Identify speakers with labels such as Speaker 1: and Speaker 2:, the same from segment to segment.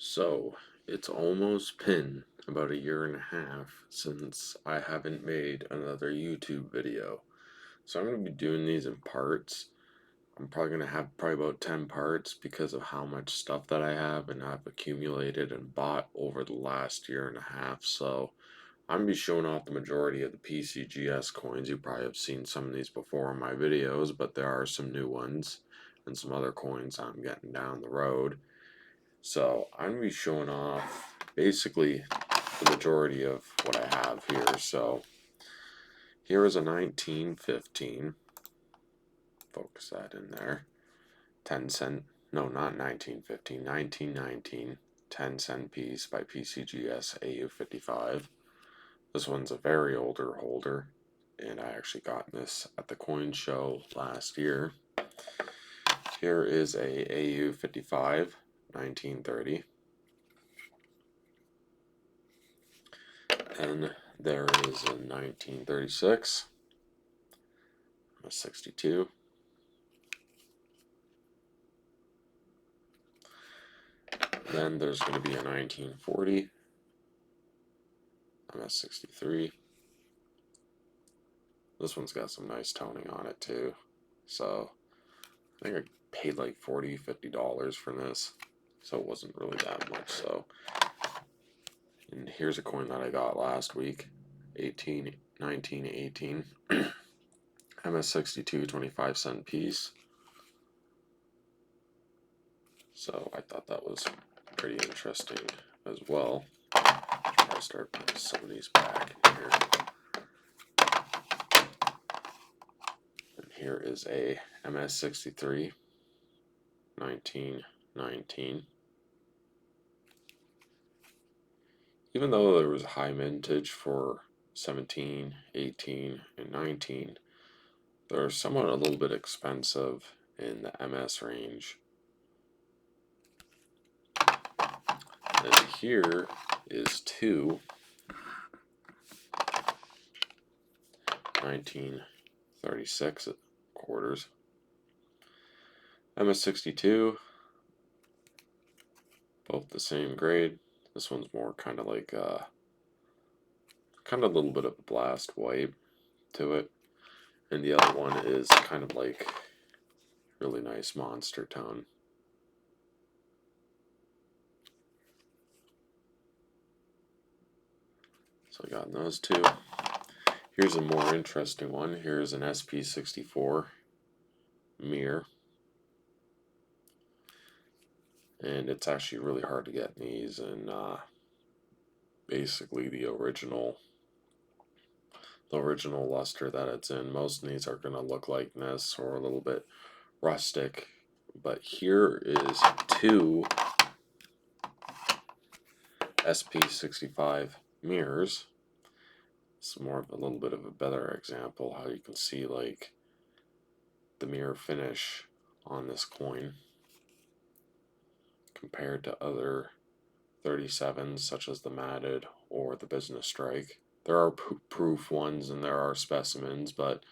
Speaker 1: So, it's almost been about a year and a half since I haven't made another YouTube video. So I'm going to be doing these in parts. I'm probably going to have about 10 parts because of how much stuff that I have and I've accumulated and bought over the last year and a half. So I'm going to be showing off the majority of the pcgs coins. You probably have seen some of these before in my videos, but there are some new ones and some other coins I'm getting down the road. So I'm going to be showing off basically the majority of what I have here. So here is a 1915, focus that in there, 10 cent, no, not 1915, 1919, 10-cent piece by pcgs AU55. This one's a very older holder, and I actually got this at the coin show last year. Here is a AU55, 1930. And there is a 1936, a 62, then there's going to be a 1940, a 63. This one's got some nice toning on it too, so I think I paid like $40–50 for this, so it wasn't really that much. So, and here's a coin that I got last week, 1918 MS62 25-cent piece. So I thought that was pretty interesting as well. I'll start putting some of these back in here. And here is a MS63 1919. Even though there was high mintage for 17, 18, and 19, they're somewhat a little bit expensive in the MS range. And here is two 1936 quarters. MS62, both the same grade. This one's more kind of like a little bit of a blast white to it, and the other one is kind of like really nice monster tone. So I got those two. Here's a more interesting one. Here's an SP64 mirror, and it's actually really hard to get these, and basically the original luster that it's in. Most of these are going to look like this or a little bit rustic, but here is two SP65 mirrors. It's more of a little bit of a better example how you can see like the mirror finish on this coin compared to other 37s such as the matted or the business strike. There are proof ones and there are specimens, but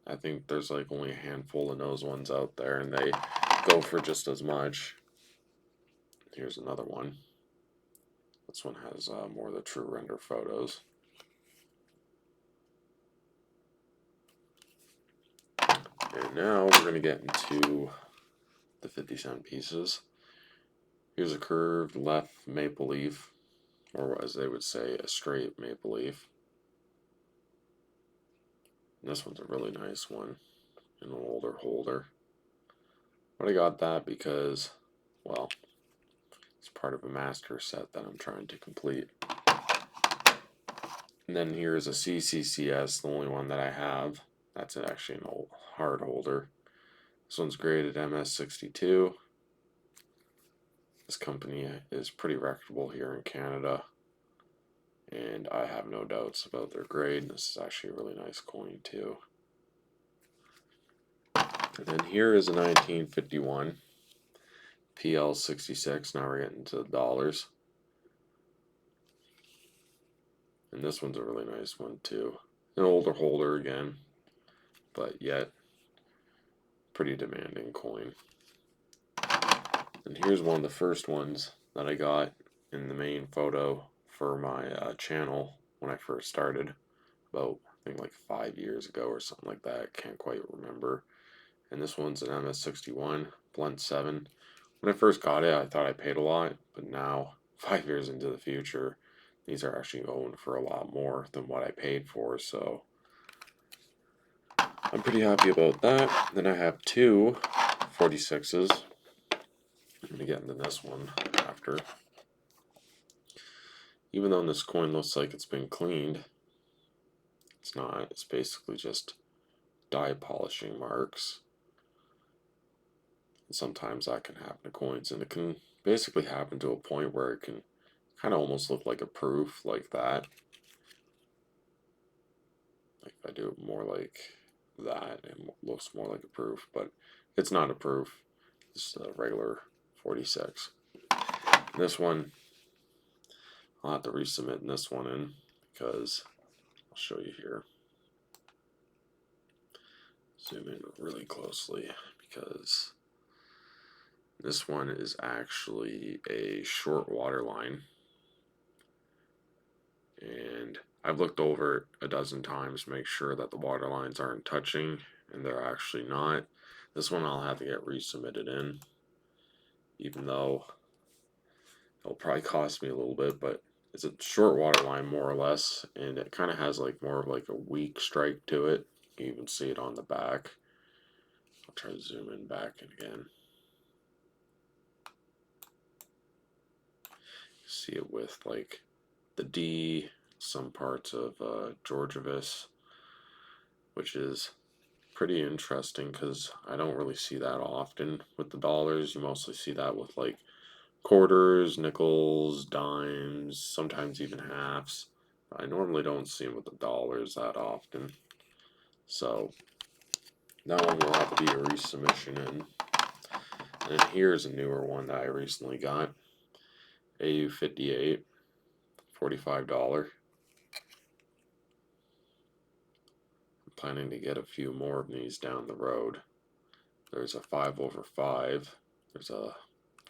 Speaker 1: I think there's like only a handful of those ones out there, and they go for just as much. Here's another one. This one has more of the true render photos. And now we're going to get into the 50-cent pieces. Here's a curved left maple leaf, or as they would say, a straight maple leaf. And this one's a really nice one, an older holder. But I got that because, well, it's part of a master set that I'm trying to complete. And then here's a cccs, the only one that I have. That's actually an old hard holder. This one's graded MS62. This company is pretty reputable here in Canada, and I have no doubts about their grade. This is actually a really nice coin too. And then here is a 1951 PL66. Now we're getting to the dollars. And this one's a really nice one too. An older holder again, but yet pretty demanding coin. And here's one of the first ones that I got in the main photo for my channel when I first started, about I think like 5 years ago or something like that. I can't quite remember. And this one's an MS61 Blend 7. When I first got it, I thought I paid a lot, but now, 5 years into the future, these are actually going for a lot more than what I paid for, so I'm pretty happy about that. Then I have two 46s. I'm going to get into this one after. Even though this coin looks like it's been cleaned, it's not. It's basically just dye polishing marks. And sometimes that can happen to coins, and it can basically happen to a point where it can kind of almost look like a proof, like that. Like if I do it more like that, it looks more like a proof, but it's not a proof. It's a regular 46. And this one, I'll have to resubmit this one in because I'll show you here. Zoom in really closely because this one is actually a short water line, and I've looked over it a dozen times to make sure that the water lines aren't touching, and they're actually not. This one I'll have to get resubmitted in, even though it'll probably cost me a little bit, but it's a short water line more or less, and it kind of has like more of like a weak strike to it. You can even see it on the back. I'll try to zoom in back and again. See it with like the D, some parts of Georgiavis, which is pretty interesting because I don't really see that often with the dollars. You mostly see that with like quarters, nickels, dimes, sometimes even halves. I normally don't see them with the dollars that often. So that one will have to be a resubmission in. And here's a newer one that I recently got. AU58, $45. I'm planning to get a few more of these down the road. There's a 5/5. There's a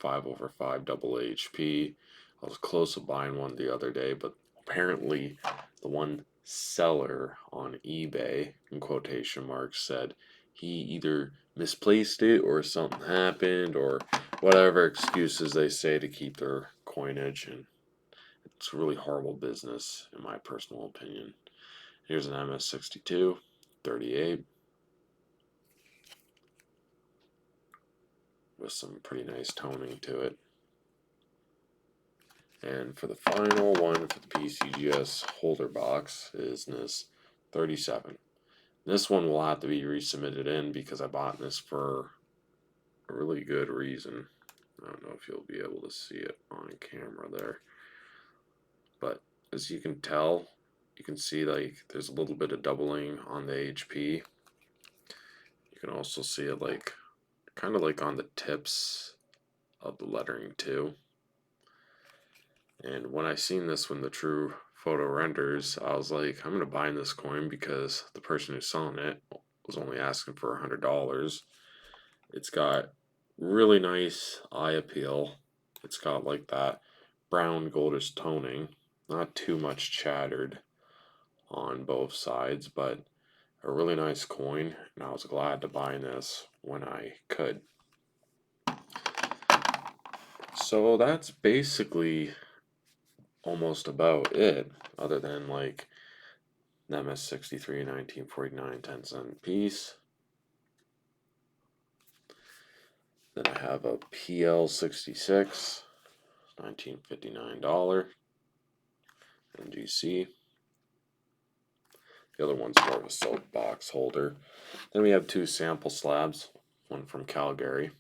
Speaker 1: 5/5 double HP. I was close to buying one the other day, but apparently the one seller on eBay, in quotation marks, said he either misplaced it or something happened or whatever excuses they say to keep their coinage, and it's a really horrible business in my personal opinion. Here's an MS62, 38. With some pretty nice toning to it. And for the final one for the PCGS holder box is this 37. This one will have to be resubmitted in because I bought this for a really good reason. I don't know if you'll be able to see it on camera there. But as you can tell, you can see like there's a little bit of doubling on the HP. You can also see it like kind of like on the tips of the lettering too. And when I seen this when the true photo renders, I was like, I'm gonna buy this coin because the person who's selling it was only asking for $100. It's got really nice eye appeal. It's got like that brown goldish toning, not too much chattered on both sides, but a really nice coin, and I was glad to buy this when I could. So that's basically almost about it, other than like MS63, 1949, 10-cent piece. Then I have a PL66, $1959 NGC. The other one's more of a soapbox holder. Then we have two sample slabs, one from Calgary.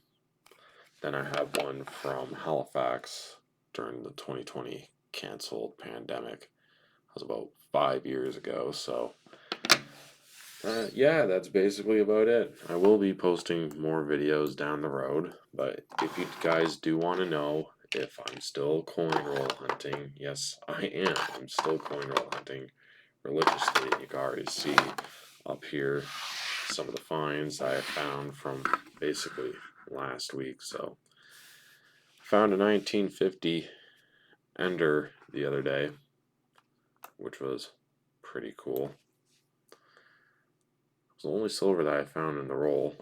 Speaker 1: Then I have one from Halifax during the 2020 canceled pandemic. That was about 5 years ago, so yeah, that's basically about it. I will be posting more videos down the road, but if you guys do want to know if I'm still coin roll hunting, yes, I am. I'm still coin roll hunting religiously. You can already see up here some of the finds I found from basically last week. So Found a 1950 Ender the other day, which was pretty cool. It was the only silver that I found in the roll.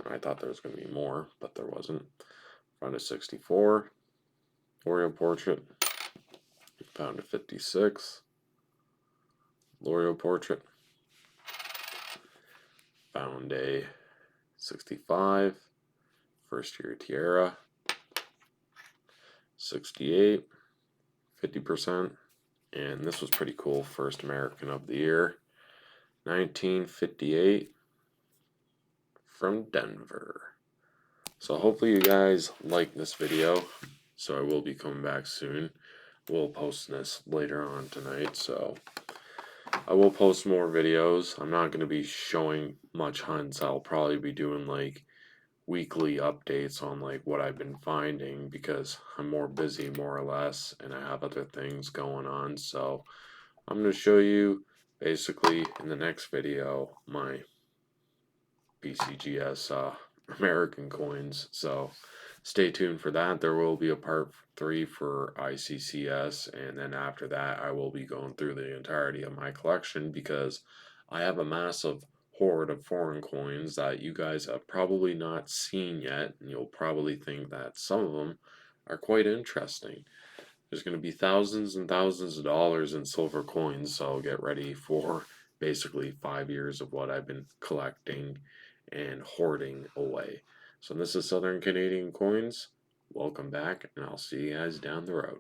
Speaker 1: I thought there was going to be more, but there wasn't. Found a 64 L'Oreal portrait. Found a 56 L'Oreal portrait. Found a 65 first year Tierra. 68 50%. And this was pretty cool. First American of the year. 1958 from Denver. So hopefully you guys like this video. So I will be coming back soon. We'll post this later on tonight. So I will post more videos. I'm not going to be showing much hunts. I'll probably be doing like weekly updates on like what I've been finding because I'm more busy more or less and I have other things going on. So I'm going to show you basically in the next video my pcgs American coins. So stay tuned for that. There will be a part 3 for iccs, and then after that I will be going through the entirety of my collection because I have a massive hoard of foreign coins that you guys have probably not seen yet, and you'll probably think that some of them are quite interesting. There's going to be thousands and thousands of dollars in silver coins, so get ready for basically 5 years of what I've been collecting and hoarding away. So this is Southern Canadian Coins. Welcome back, and I'll see you guys down the road.